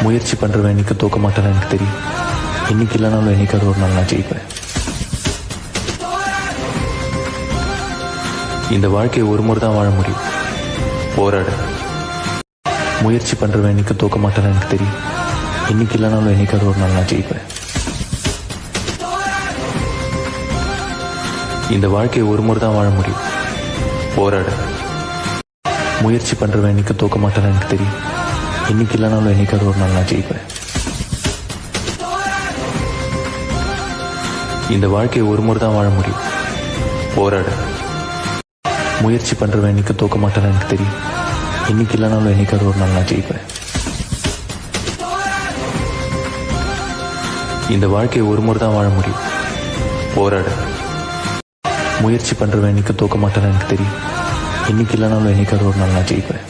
முயற்சி பண்ணுறவன் என்னைக்கு தோக்க மாட்டேன்னு எனக்கு தெரியும். இன்னைக்கு இல்லைனாலும் என்னைக்காவது ஒரு நாள் நான் ஜெயிப்பேன். இந்த வாழ்க்கையை ஒரு முறை தான் வாழ முடியும். போராடு. முயற்சி பண்ணுறவன் என்னைக்கு தோக்க மாட்டேன்னு எனக்கு தெரியும். இன்னைக்கு இல்லைனாலும் என்னைக்காவது ஒரு நாள் நான் ஜெயிப்பேன். இந்த வாழ்க்கையை ஒரு முறை தான் வாழ முடியும். போராடு. முயற்சி பண்ணுறவன் என்னைக்கு தோக்க மாட்டேன்னு எனக்கு தெரியும். இன்னைக்கு இல்லைனாலும் என்னைக்காவது ஒரு நாள் நான் ஜெயிப்பேன். இந்த வாழ்க்கையை ஒரு முறை தான் வாழ முடியும். போராடு. முயற்சி பண்ணுறவன் என்னைக்கு தோக்க மாட்டேன்னு எனக்கு தெரியும். இன்னைக்கு இல்லைனாலும் என்னைக்காவது ஒரு நாள் நான் ஜெயிப்பேன். இந்த வாழ்க்கையை ஒரு முறை தான் வாழ முடியும். போராடு. முயற்சி பண்ணுறவன் என்னைக்கு தோக்க மாட்டேன்னு எனக்கு தெரியும். இன்னைக்கு இல்லைனாலும் என்னைக்காவது ஒரு நாள் நான் ஜெயிப்பேன்.